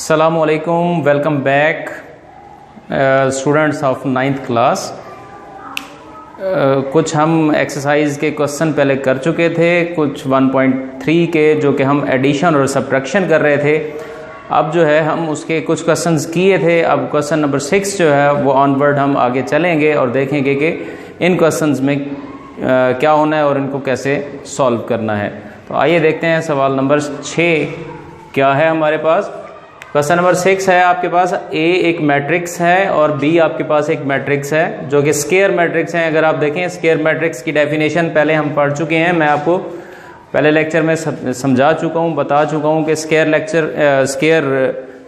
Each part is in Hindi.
अस्सलामुअलैकुम, welcome back students of 9th class. कुछ हम एक्सरसाइज के क्वेश्चन पहले कर चुके थे, कुछ 1.3 के जो कि हम एडिशन और सब्ट्रैक्शन कर रहे थे। अब जो है हम उसके कुछ क्वेश्चंस किए थे। अब क्वेश्चन नंबर 6 जो है वो ऑनवर्ड हम आगे चलेंगे और देखेंगे कि इन क्वेश्चंस में क्या होना है और इनको कैसे सॉल्व करना है। तो आइए देखते हैं सवाल नंबर 6 क्या है हमारे पास। क्वेश्चन नंबर 6 है आपके पास, ए एक मैट्रिक्स है और बी आपके पास एक मैट्रिक्स है जो कि स्क्वायर मैट्रिक्स है। अगर आप देखें स्क्वायर मैट्रिक्स की डेफिनेशन पहले हम पढ़ चुके हैं, मैं आपको पहले लेक्चर में समझा चुका हूँ, बता चुका हूँ कि स्क्वायर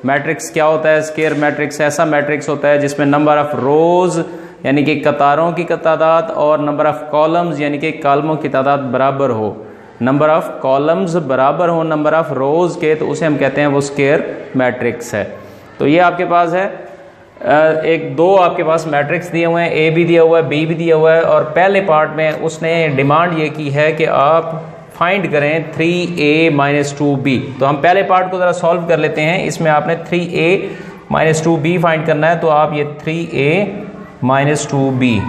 मैट्रिक्स क्या होता है। स्क्वायर मैट्रिक्स ऐसा मैट्रिक्स होता है जिसमें नंबर ऑफ रोज यानी कि कतारों की तादाद और नंबर ऑफ कॉलम्स यानी कि कॉलमों की तादाद बराबर हो। नंबर ऑफ कॉलम्स बराबर हो नंबर ऑफ रोज के, तो उसे हम कहते हैं वो स्क्वायर मैट्रिक्स है। तो ये आपके पास है एक दो आपके पास मैट्रिक्स दिए हुए हैं, ए भी दिया हुआ है, बी भी दिया हुआ है। और पहले पार्ट में उसने डिमांड ये की है कि आप फाइंड करें 3a - 2b। तो हम पहले पार्ट को ज़रा सॉल्व कर लेते हैं। इसमें आपने 3a - 2b फाइंड करना है, तो आप ये 3a - 2b,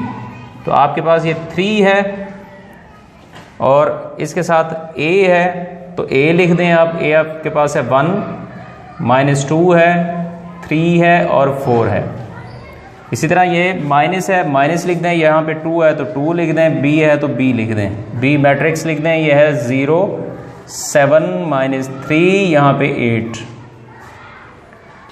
तो आपके पास ये 3 है और इसके साथ a है, तो a लिख दें आप। a आपके पास है 1 - 2 है, 3 है और 4 है। इसी तरह ये माइनस है, माइनस लिख दें। यहाँ पे 2 है तो 2 लिख दें, b है तो b लिख दें, b मैट्रिक्स लिख दें। ये है 0 7 - 3, यहाँ पे 8।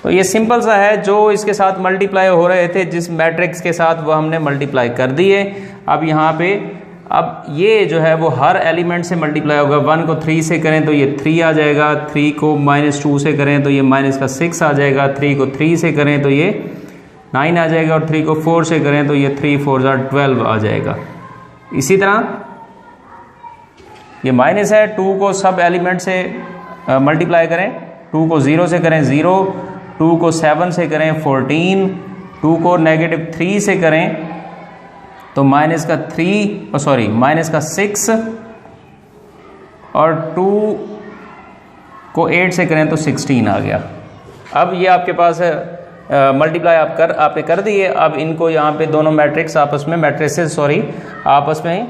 तो ये सिंपल सा है, जो इसके साथ मल्टीप्लाई हो रहे थे जिस मैट्रिक्स के साथ वो हमने मल्टीप्लाई कर दिए। अब यहाँ पे अब ये जो है वो हर एलिमेंट से मल्टीप्लाई होगा। 1 को 3 से करें तो ये 3 आ जाएगा, 3 को -2 से करें तो ये -6 आ जाएगा, 3 को 3 से करें तो ये 9 आ जाएगा और 3 को 4 से करें तो ये 3 4 12 आ जाएगा। इसी तरह ये माइनस है, 2 को सब एलिमेंट से मल्टीप्लाई करें। 2 को 0 से करें 0, 2 को 7 से करें 14, 2 को -3 से करें तो -6 और 2 को 8 से करें तो 16 आ गया। अब ये आपके पास है मल्टीप्लाई आपने कर दिए। अब इनको यहाँ पे दोनों मैट्रिक्स आपस में आपस में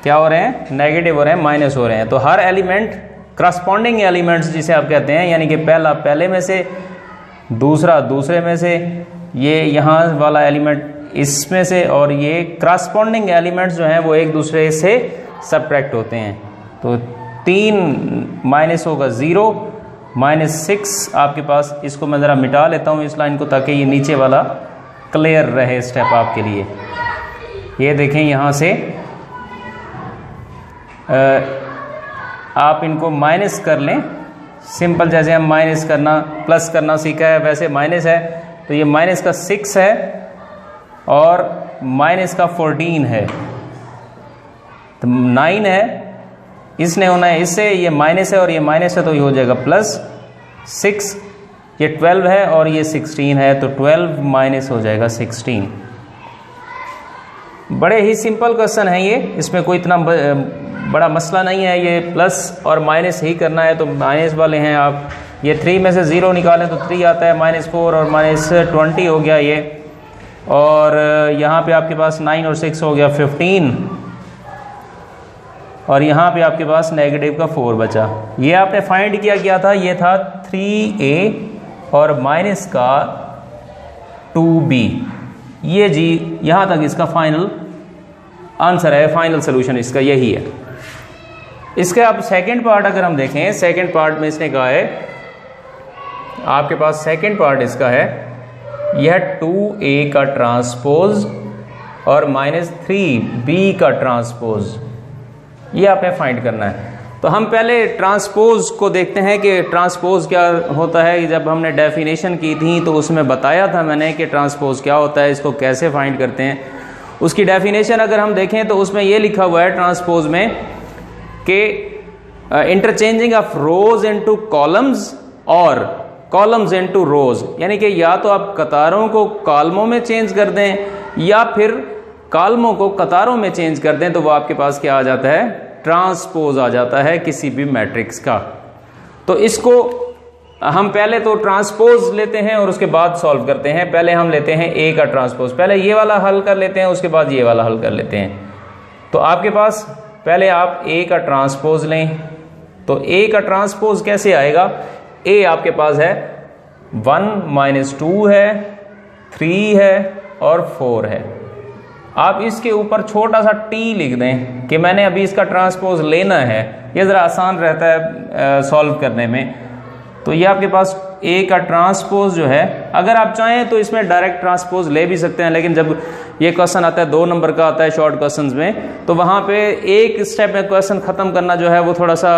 क्या हो रहे हैं, नेगेटिव हो रहे हैं, माइनस हो रहे हैं। तो हर एलिमेंट करस्पॉन्डिंग एलिमेंट्स जिसे आप कहते हैं, यानी कि पहला पहले में से, दूसरा दूसरे में से, ये यहाँ वाला एलिमेंट इसमें से, और ये करस्पॉन्डिंग एलिमेंट्स जो हैं वो एक दूसरे से सब्ट्रैक्ट होते हैं। तो 3 माइनस होगा 0 -6 आपके पास। इसको मैं ज़रा मिटा लेता हूँ इस लाइन को, ताकि ये नीचे वाला क्लियर रहे स्टेप आपके लिए। ये देखें यहाँ से आप इनको माइनस कर लें, सिंपल जैसे हम माइनस करना प्लस करना सीखा है वैसे माइनस है। तो ये -6 है और -14 है, तो 9 है, इसने होना है इससे, ये माइनस है और ये माइनस है तो ये हो जाएगा +6। ये 12 है और ये 16 है, तो 12 माइनस हो जाएगा 16। बड़े ही सिंपल क्वेश्चन है ये, इसमें कोई इतना बड़ा मसला नहीं है। ये प्लस और माइनस ही करना है, तो माइनस वाले हैं आप। ये 3 में से 0 निकालें तो 3 आता है, -4 और -20 हो गया ये। और यहाँ पे आपके पास 9 और 6 हो गया 15, और यहाँ पे आपके पास नेगेटिव का 4 बचा। ये आपने फाइंड क्या था, ये था 3a और माइनस का 2b। ये जी यहाँ तक इसका फाइनल आंसर है, फाइनल सोल्यूशन इसका यही है। इसके अब सेकंड पार्ट अगर हम देखें, सेकंड पार्ट में इसने कहा है, आपके पास सेकंड पार्ट इसका है, यह 2a का ट्रांसपोज और -3b का ट्रांसपोज, ये आपने फाइंड करना है। तो हम पहले ट्रांसपोज को देखते हैं कि ट्रांसपोज क्या होता है। जब हमने डेफिनेशन की थी तो उसमें बताया था मैंने कि ट्रांसपोज क्या होता है, इसको कैसे फाइंड करते हैं। उसकी डेफिनेशन अगर हम देखें तो उसमें ये लिखा हुआ है ट्रांसपोज में कि interchanging of rose into columns और कॉलम्स इनटू रोज, यानी कि या तो आप कतारों को कॉलमों में चेंज कर दें या फिर कॉलमों को कतारों में चेंज कर दें, तो वो आपके पास क्या आ जाता है, ट्रांसपोज आ जाता है किसी भी मैट्रिक्स का। तो इसको हम पहले तो ट्रांसपोज लेते हैं और उसके बाद सॉल्व करते हैं। पहले हम लेते हैं ए का ट्रांसपोज, पहले ये वाला हल कर लेते हैं, उसके बाद ये वाला हल कर लेते हैं। तो आपके पास पहले आप ए का ट्रांसपोज लें, तो ए का ट्रांसपोज कैसे आएगा? ए आपके पास है 1 - 2 है, 3 है और 4 है। आप इसके ऊपर छोटा सा टी लिख दें कि मैंने अभी इसका ट्रांसपोज लेना है, ये ज़रा आसान रहता है सॉल्व करने में। तो ये आपके पास ए का ट्रांसपोज जो है, अगर आप चाहें तो इसमें डायरेक्ट ट्रांसपोज ले भी सकते हैं, लेकिन जब ये क्वेश्चन आता है 2 नंबर का आता है शॉर्ट क्वेश्चंस में, तो वहाँ पे एक स्टेप में क्वेश्चन ख़त्म करना जो है वो थोड़ा सा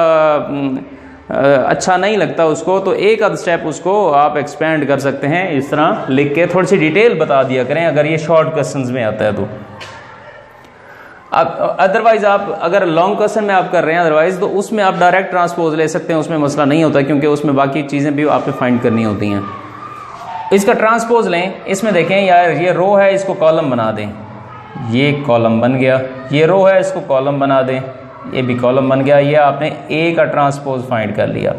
अच्छा नहीं लगता उसको। तो एक आध स्टेप उसको आप एक्सपेंड कर सकते हैं, इस तरह लिख के थोड़ी सी डिटेल बता दिया करें अगर ये शॉर्ट क्वेश्चंस में आता है तो। अदरवाइज आप अगर लॉन्ग क्वेश्चन में आप कर रहे हैं अदरवाइज तो उसमें आप डायरेक्ट ट्रांसपोज ले सकते हैं, उसमें मसला नहीं होता, क्योंकि उसमें बाकी चीज़ें भी आपको फाइंड करनी होती हैं। इसका ट्रांसपोज लें, इसमें देखें यार ये रो है, इसको कॉलम बना दें, ये कॉलम बन गया, ये रो है, इसको कॉलम बना दें, ये भी कॉलम बन गया। ये आपने ए का ट्रांसपोज फाइंड कर लिया।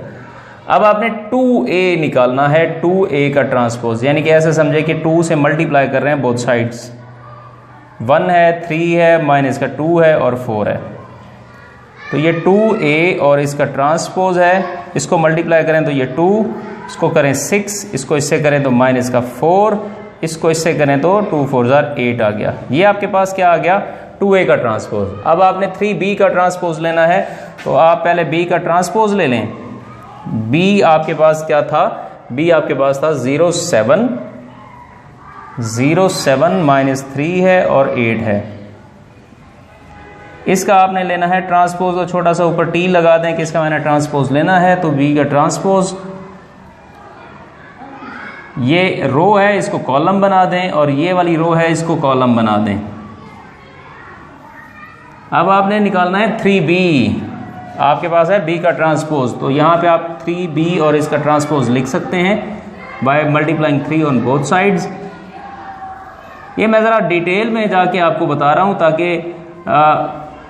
अब आपने 2a निकालना है, 2a का ट्रांसपोज, यानी कि ऐसे समझे कि 2 से मल्टीप्लाई कर रहे हैं बोथ साइड्स, 1 है, 3 है, माइनस का 2 है और 4 है। तो ये 2a और इसका ट्रांसपोज है, इसको मल्टीप्लाई करें तो ये 2, इसको करें 6, इसको इससे करें तो माइनस का 4, इसको इससे करें तो 2 4 8 आ गया। ये आपके पास क्या आ गया? 2a का ट्रांसपोज। अब आपने 3b का ट्रांसपोज लेना है, तो आप पहले b का ट्रांसपोज ले लें। b आपके पास क्या था? b आपके पास था 0 7 -3 है और 8 है। इसका आपने लेना है ट्रांसपोज, तो छोटा सा ऊपर टी लगा दें कि इसका मैंने ट्रांसपोज लेना है। तो b का ट्रांसपोज, ये रो है, इसको कॉलम बना दें, और ये वाली रो है, इसको कॉलम बना दें। अब आपने निकालना है 3b, आपके पास है b का ट्रांसपोज, तो यहाँ पे आप 3b और इसका ट्रांसपोज लिख सकते हैं by multiplying 3 on both sides. ये मैं ज़रा डिटेल में जाके आपको बता रहा हूँ ताकि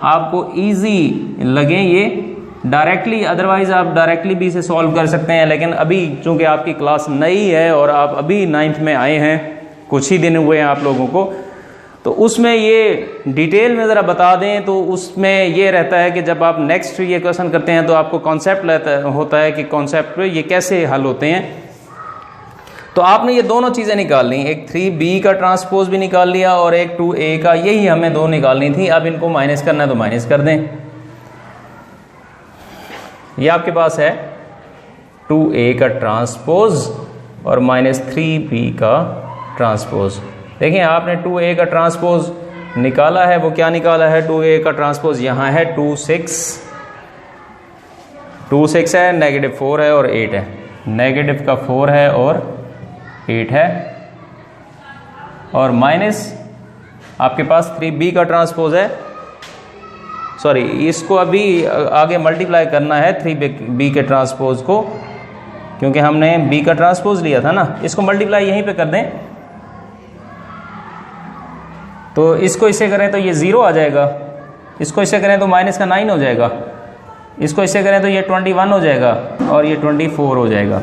आपको इजी लगे ये डायरेक्टली, अदरवाइज आप डायरेक्टली भी इसे सॉल्व कर सकते हैं। लेकिन अभी चूंकि आपकी क्लास नई है और आप अभी 9th में आए हैं, कुछ ही दिन हुए हैं आप लोगों को, तो उसमें ये डिटेल में ज़रा बता दें तो उसमें ये रहता है कि जब आप नेक्स्ट ये क्वेश्चन करते हैं तो आपको कॉन्सेप्ट होता है कि कॉन्सेप्ट ये कैसे हल होते हैं। तो आपने ये दोनों चीज़ें निकाल ली, एक 3b का ट्रांसपोज भी निकाल लिया और एक 2a का, यही हमें दो निकालनी थी। अब इनको माइनस करना है तो माइनस कर दें। ये आपके पास है 2a का ट्रांसपोज और माइनस 3b का ट्रांसपोज। देखिए आपने 2a का ट्रांसपोज निकाला है, वो क्या निकाला है? 2a का ट्रांसपोज यहाँ है 2 6 है, नेगेटिव 4 है और 8 है, नेगेटिव का 4 है और 8 है, और माइनस आपके पास 3b का ट्रांसपोज है, सॉरी इसको अभी आगे मल्टीप्लाई करना है 3b के ट्रांसपोज को, क्योंकि हमने b का ट्रांसपोज लिया था ना। इसको मल्टीप्लाई यहीं पे कर दें, तो इसको इससे करें तो ये 0 आ जाएगा, इसको इससे करें तो माइनस का 9 हो जाएगा, इसको इससे करें तो ये 21 हो जाएगा और ये 24 हो जाएगा।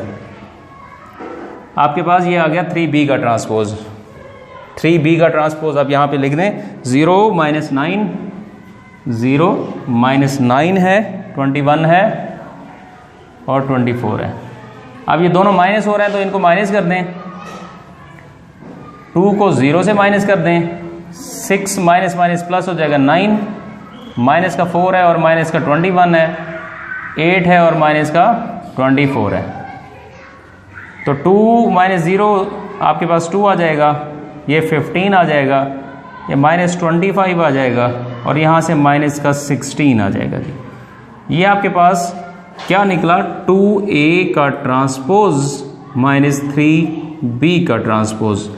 आपके पास ये आ गया 3b का ट्रांसपोज। 3b का ट्रांसपोज आप यहाँ पे लिख दें, 0 -9 है, 21 है और 24 है। अब ये दोनों माइनस हो रहे हैं तो इनको माइनस कर दें, 2 को 0 से माइनस कर दें, 6 माइनस माइनस प्लस हो जाएगा 9, माइनस का 4 है और माइनस का 21 है, 8 है और माइनस का 24 है। तो 2 - 0 आपके पास 2 आ जाएगा, ये 15 आ जाएगा, ये -25 आ जाएगा और यहाँ से माइनस का 16 आ जाएगा जी। ये आपके पास क्या निकला? 2a का ट्रांसपोज माइनस 3b का ट्रांसपोज।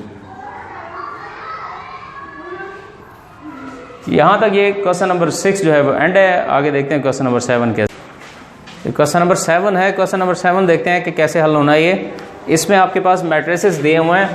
यहाँ तक ये क्वेश्चन नंबर 6 जो है वो एंड है। आगे देखते हैं क्वेश्चन नंबर 7 कैसे। क्वेश्चन नंबर 7 है, क्वेश्चन नंबर 7 देखते हैं कि कैसे हल होना है ये। इसमें आपके पास मैट्रिसेस दिए हुए हैं,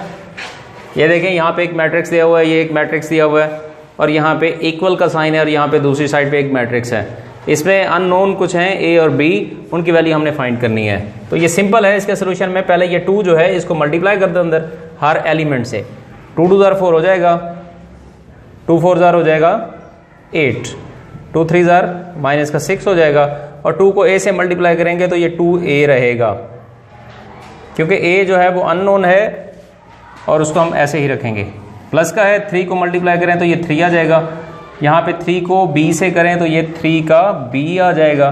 ये देखें यहाँ पे एक मैट्रिक्स दिया हुआ है, ये एक मैट्रिक्स दिया हुआ है और यहाँ पे इक्वल का साइन है और यहाँ पे दूसरी साइड पे एक मैट्रिक्स है। इसमें अननोन कुछ हैं ए और बी, उनकी वैल्यू हमने फाइंड करनी है। तो ये सिंपल है इसके सोल्यूशन में। पहले ये 2 जो है इसको मल्टीप्लाई कर दो अंदर हर एलिमेंट से। 2 2 जार 4 हो जाएगा, 2 4 जार हो जाएगा 8, 2 3 जार माइनस का 6 हो जाएगा, और 2 को ए से मल्टीप्लाई करेंगे तो ये 2a रहेगा, क्योंकि a जो है वो अननोन है और उसको हम ऐसे ही रखेंगे। प्लस का है, 3 को मल्टीप्लाई करें तो ये 3 आ जाएगा, यहाँ पे 3 को b से करें तो ये 3 का b आ जाएगा,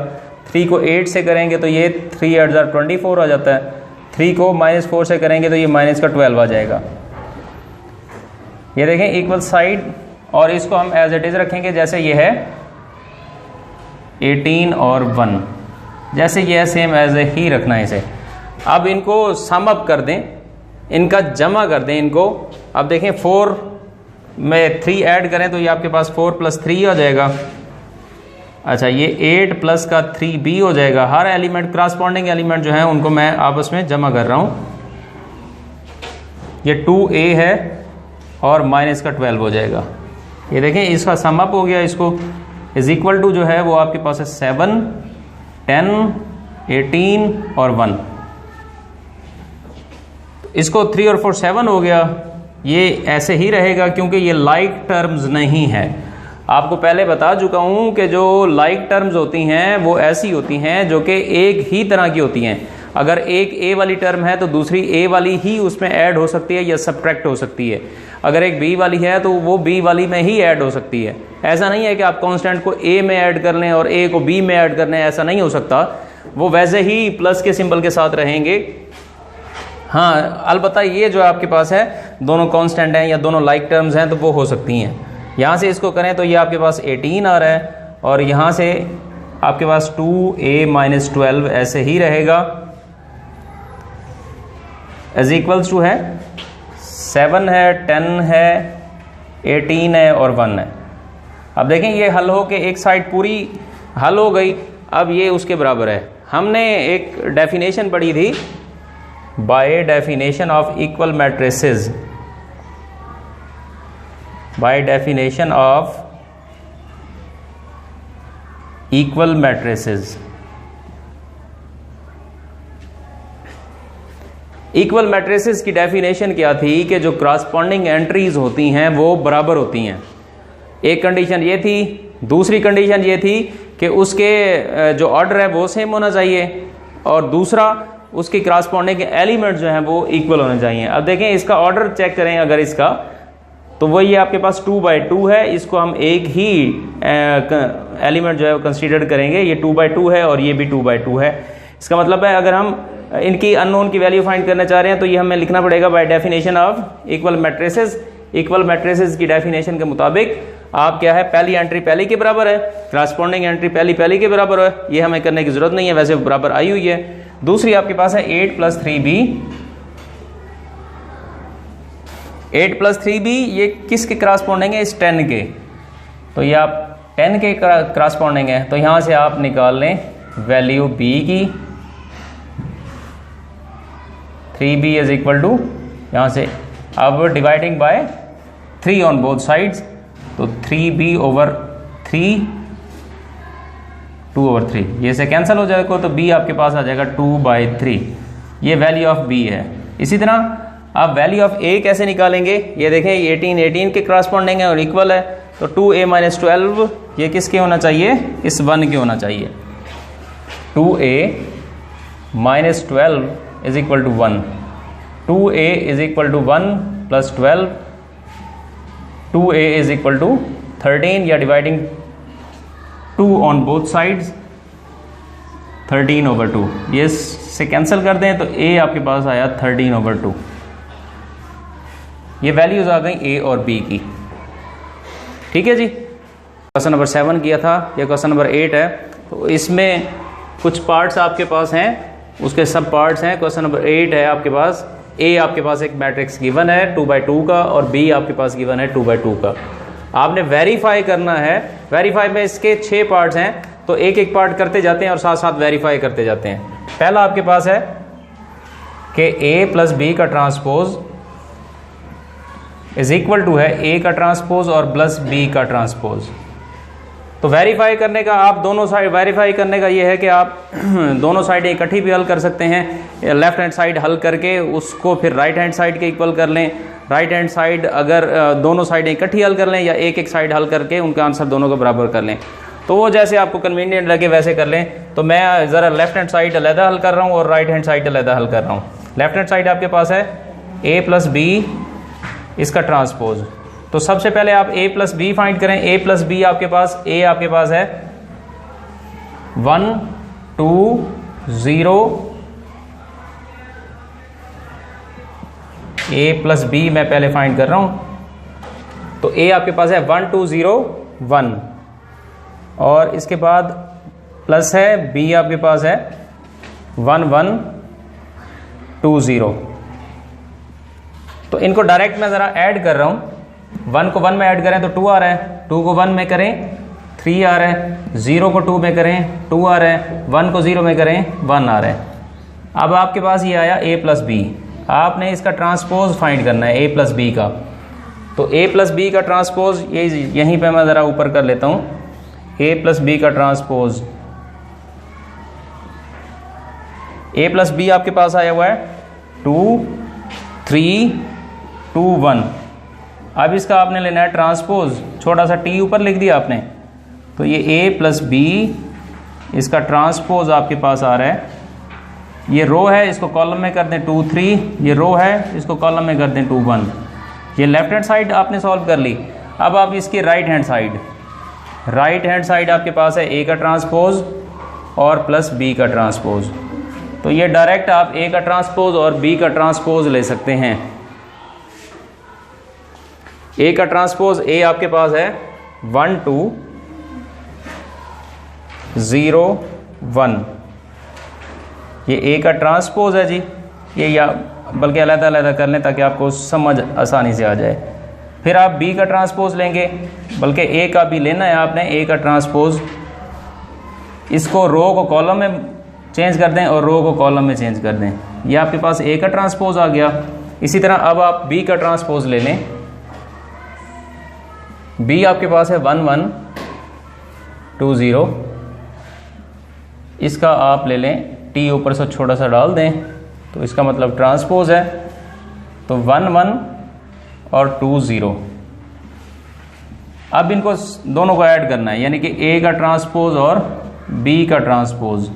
3 को 8 से करेंगे तो ये 3 8 जार 24 आ जाता है, 3 को -4 से करेंगे तो ये माइनस का 12 आ जाएगा। ये देखें इक्वल साइड, और इसको हम एज इट इज़ रखेंगे जैसे ये है 18 और 1, जैसे ये है सेम एज ए ही रखना है इसे। अब इनको सम अप कर दें, इनका जमा कर दें इनको। अब देखें 4 में 3 ऐड करें तो ये आपके पास 4 + 3 आ जाएगा। अच्छा, ये 8 प्लस का 3b हो जाएगा। हर एलिमेंट करस्पॉन्डिंग एलिमेंट जो है उनको मैं आपस में जमा कर रहा हूँ। ये 2a है और माइनस का 12 हो जाएगा। ये देखें इसका सम अप हो गया, इसको इज इक्वल टू जो है वो आपके पास है 7 10 18 और 1। इसको 3 और 4 7 हो गया। ये ऐसे ही रहेगा क्योंकि ये लाइक टर्म्स नहीं है। आपको पहले बता चुका हूं कि जो लाइक टर्म्स होती हैं वो ऐसी होती हैं जो कि एक ही तरह की होती हैं। अगर एक a वाली टर्म है तो दूसरी a वाली ही उसमें ऐड हो सकती है या सब्ट्रैक्ट हो सकती है। अगर एक b वाली है तो वो b वाली में ही ऐड हो सकती है। ऐसा नहीं है कि आप कांस्टेंट को a में ऐड कर लें और a को b में ऐड कर लें, ऐसा नहीं हो सकता। वो वैसे ही प्लस के सिंबल के साथ रहेंगे। हाँ, अलबत्ता ये जो आपके पास है दोनों कांस्टेंट हैं या दोनों लाइक टर्म्स हैं तो वो हो सकती हैं। यहाँ से इसको करें तो ये आपके पास 18 आ रहा है और यहाँ से आपके पास 2a - 12 ऐसे ही रहेगा, इज इक्वल्स टू है 7 है 10 है 18 है और 1 है। अब देखें ये हल हो के एक साइड पूरी हल हो गई। अब ये उसके बराबर है। हमने एक डेफिनेशन पढ़ी थी, by definition of equal matrices, by definition of equal matrices. Equal matrices की डेफिनेशन क्या थी कि जो करस्पॉन्डिंग एंट्रीज होती हैं वो बराबर होती हैं। एक कंडीशन ये थी, दूसरी कंडीशन ये थी कि उसके जो ऑर्डर है वो सेम होना चाहिए, और दूसरा उसकी करस्पॉन्डिंग एलिमेंट जो हैं वो इक्वल होने चाहिए। अब देखें इसका ऑर्डर चेक करें अगर इसका, तो वही आपके पास 2/2 है। इसको हम एक ही एलिमेंट जो है वो कंसीडर करेंगे। ये 2/2 है और ये भी 2/2 है। इसका मतलब है अगर हम इनकी अननोन की वैल्यू फाइंड करना चाह रहे हैं तो ये हमें लिखना पड़ेगा by definition of equal matrices. Equal matrices की डेफिनेशन के मुताबिक आप क्या है, पहली एंट्री पहली के बराबर है, करस्पॉन्डिंग एंट्री पहली के बराबर है। ये हमें करने की जरूरत नहीं है, वैसे बराबर आई हुई है। दूसरी आपके पास है 8 + 3b। 8 + 3b ये किसके करस्पॉन्डिंग है? इस 10 के। तो ये आप 10 के करस्पॉन्डिंग है, तो यहां से आप निकाल लें वैल्यू b की। 3b इज इक्वल टू, यहाँ से अब dividing by 3 on both sides, तो 3b/3 2/3, ये से कैंसिल हो जाएगा तो b आपके पास आ जाएगा 2/3। ये वैल्यू ऑफ b है। इसी तरह आप वैल्यू ऑफ a कैसे निकालेंगे? ये देखें 18 के करस्पॉन्डिंग है और इक्वल है, तो 2a - 12 ये किसके होना चाहिए? इस 1 के होना चाहिए। 2a - 12 is equal to 1। 2a is equal to 1 + 12, 2a is equal to 13, या डिवाइडिंग 2 ऑन बोथ साइड्स 13/2। ये से कैंसिल कर दें तो a आपके पास आया 13/2। ये वैल्यूज आ गई a और b की। ठीक है जी, क्वेश्चन नंबर 7 किया था, ये क्वेश्चन नंबर 8 है। तो इसमें कुछ पार्ट्स आपके पास हैं, उसके सब पार्ट्स हैं। क्वेश्चन नंबर 8 है आपके पास, a आपके पास एक मैट्रिक्स गिवन है 2/2 का और b आपके पास गिवन है 2/2 का। आपने वेरीफाई करना है। वेरीफाई में इसके 6 पार्ट्स हैं, तो एक एक पार्ट करते जाते हैं और साथ साथ वेरीफाई करते जाते हैं। पहला आपके पास है कि a + b का ट्रांसपोज इज इक्वल टू है a का ट्रांसपोज और प्लस b का ट्रांसपोज। तो वेरीफाई करने का आप दोनों साइड वेरीफाई करने का ये है कि आप दोनों साइडें इकट्ठी भी हल कर सकते हैं। लेफ्ट हैंड साइड हल करके उसको फिर राइट हैंड साइड के इक्वल कर लें। राइट हैंड साइड अगर दोनों साइडें इकट्ठी हल कर लें या एक एक साइड हल करके उनका आंसर दोनों को बराबर कर लें। तो वो जैसे आपको कन्वीनियंट लगे वैसे कर लें। तो मैं ज़रा लेफ्ट हैंड साइड अलहदा हल कर रहा हूँ और राइट हैंड साइड अलहदा हल कर रहा हूँ। लेफ्ट हैंड साइड आपके पास है a प्लस बी इसका ट्रांसपोज। तो सबसे पहले आप a प्लस बी फाइंड करें। a प्लस बी आपके पास a आपके पास है 1 2 0। a प्लस बी मैं पहले फाइंड कर रहा हूं। तो a आपके पास है 1 2 0 1 और इसके बाद प्लस है b आपके पास है 1 1 2 0। तो इनको डायरेक्ट मैं ज़रा ऐड कर रहा हूँ। 1 को 1 में ऐड करें तो 2 आ रहा है, 2 को 1 में करें 3 आ रहा है, 0 को 2 में करें 2 आ रहा है, 1 को 0 में करें 1 आ रहा है। अब आपके पास ये आया a प्लस बी। आपने इसका ट्रांसपोज फाइंड करना है a प्लस बी का। तो a प्लस बी का ट्रांसपोज ये यहीं पे मैं ज़रा ऊपर कर लेता हूँ। a प्लस बी का ट्रांसपोज a प्लस बी आपके पास आया हुआ है 2 3 2 1। अब इसका आपने लेना है ट्रांसपोज, छोटा सा t ऊपर लिख दिया आपने। तो ये a प्लस बी इसका ट्रांसपोज आपके पास आ रहा है। ये रो है, इसको कॉलम में कर दें 2 3। ये रो है, इसको कॉलम में कर दें 2 1। ये लेफ्ट हैंड साइड आपने सॉल्व कर ली। अब आप इसकी राइट हैंड साइड आपके पास है a का ट्रांसपोज और प्लस b का ट्रांसपोज। तो ये डायरेक्ट आप a का ट्रांसपोज और b का ट्रांसपोज ले सकते हैं। a का ट्रांसपोज a आपके पास है 1 2 0 1। ये a का ट्रांसपोज है जी। ये या बल्कि अलग-अलग कर लें ताकि आपको समझ आसानी से आ जाए। फिर आप b का ट्रांसपोज लेंगे, बल्कि a का भी लेना है आपने। a का ट्रांसपोज, इसको रो को कॉलम में चेंज कर दें और रो को कॉलम में चेंज कर दें। ये आपके पास a का ट्रांसपोज आ गया। इसी तरह अब आप b का ट्रांसपोज ले लें। b आपके पास है 1 1 2 0। इसका आप ले लें t ऊपर से छोटा सा डाल दें तो इसका मतलब ट्रांसपोज है। तो 1 1 और 2 0। अब इनको दोनों को ऐड करना है, यानी कि a का ट्रांसपोज और b का ट्रांसपोज।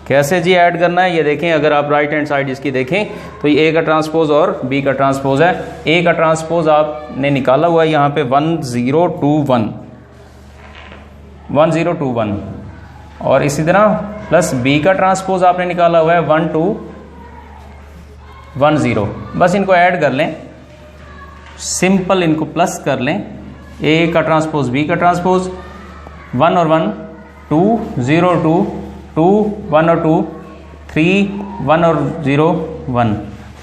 कैसे जी ऐड करना है ये देखें। अगर आप राइट हैंड साइड इसकी देखें तो ये a का ट्रांसपोज और b का ट्रांसपोज है। a का ट्रांसपोज आपने निकाला हुआ है यहाँ पे 1 0 2 1 1 0 2 1 और इसी तरह प्लस b का ट्रांसपोज आपने निकाला हुआ है 1 2 1 0। बस इनको ऐड कर लें, सिंपल इनको प्लस कर लें। a का ट्रांसपोज b का ट्रांसपोज 1 और 1 2 0 2 2 1 और 2 3 1 और 0 1।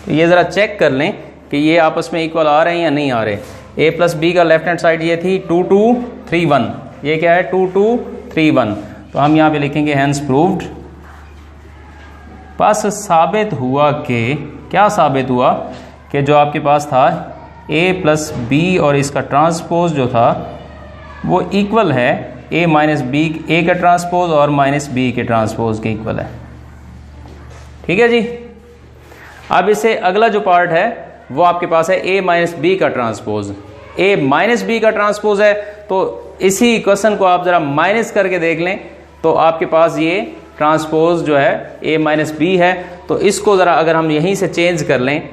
तो ये ज़रा चेक कर लें कि ये आपस में इक्वल आ रहे हैं या नहीं आ रहे। a प्लस बी का लेफ्ट हैंड साइड ये थी 2 2 3 1। ये क्या है 2 2 3 1। तो हम यहाँ पे लिखेंगे हैंस प्रूव्ड। बस साबित हुआ कि क्या साबित हुआ कि जो आपके पास था a प्लस बी और इसका ट्रांसपोज जो था वो इक्वल है a माइनस बी, a का ट्रांसपोज और माइनस बी के ट्रांसपोज के इक्वल है। ठीक है जी। अब इससे अगला जो पार्ट है वो आपके पास है a माइनस बी का ट्रांसपोज। a माइनस बी का ट्रांसपोज है तो इसी क्वेश्चन को आप जरा माइनस करके देख लें तो आपके पास ये ट्रांसपोज जो है a माइनस बी है। तो इसको ज़रा अगर हम यहीं से चेंज कर लें,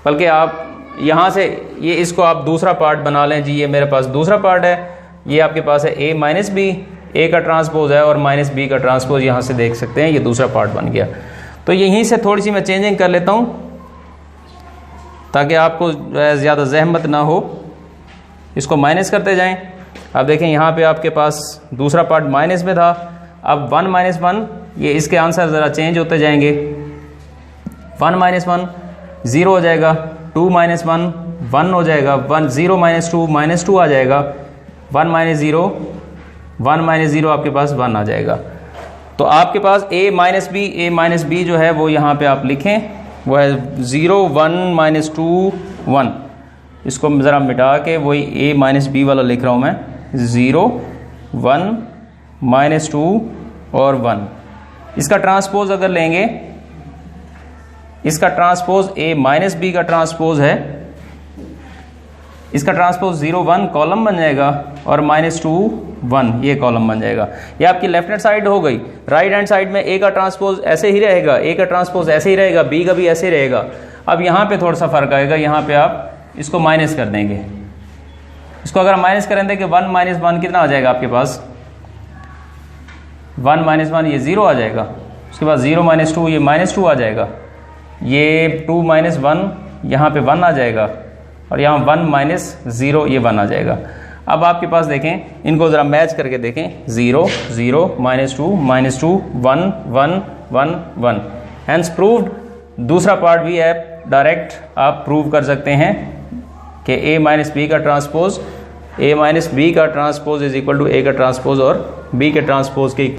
बल्कि आप यहाँ से ये इसको आप दूसरा पार्ट बना लें जी। ये मेरे पास दूसरा पार्ट है, ये आपके पास है a माइनस बी, a का ट्रांसपोज है और माइनस बी का ट्रांसपोज यहाँ से देख सकते हैं। ये दूसरा पार्ट बन गया। तो यहीं से थोड़ी सी मैं चेंजिंग कर लेता हूँ ताकि आपको ज़्यादा जहमत ना हो। इसको माइनस करते जाएं। अब देखें यहाँ पे आपके पास दूसरा पार्ट माइनस में था। अब 1 माइनस 1, ये इसके आंसर ज़रा चेंज होते जाएंगे। 1 माइनस 1 0 हो जाएगा, 2 माइनस 1 1 हो जाएगा, 0 माइनस 2 आ जाएगा, 1 माइनस 0 1 माइनस 0 आपके पास 1 आ जाएगा। तो आपके पास a माइनस बी जो है वो यहाँ पे आप लिखें, वो है 0 1 माइनस 2 1। इसको ज़रा मिटा के वही a माइनस बी वाला लिख रहा हूँ मैं। 0 1 -2 और 1। इसका ट्रांसपोज अगर लेंगे, इसका ट्रांसपोज A माइनस बी का ट्रांसपोज है, इसका ट्रांसपोज 0 1 कॉलम बन जाएगा और -2 1 ये कॉलम बन जाएगा। ये आपकी लेफ्ट हैंड साइड हो गई। राइट हैंड साइड में A का ट्रांसपोज ऐसे ही रहेगा, A का ट्रांसपोज ऐसे ही रहेगा, B का भी ऐसे ही रहेगा। अब यहाँ पे थोड़ा सा फर्क आएगा, यहाँ पे आप इसको माइनस कर देंगे। इसको अगर माइनस करें देंगे 1 - 1 कितना आ जाएगा आपके पास, 1 - 1 ये 0 आ जाएगा। उसके बाद 0 - 2 ये -2 आ जाएगा। ये 2 - 1 यहाँ पे 1 आ जाएगा और यहाँ 1 - 0 ये 1 आ जाएगा। अब आपके पास देखें, इनको ज़रा मैच करके देखें, 0 0 -2 -2 1 1 1 1। Hence proved. दूसरा पार्ट भी है, डायरेक्ट आप प्रूव कर सकते हैं कि A - B का ट्रांसपोज, A - B का transpose is equal to A का ट्रांसपोज और B के ट्रांसपोज के इक्वल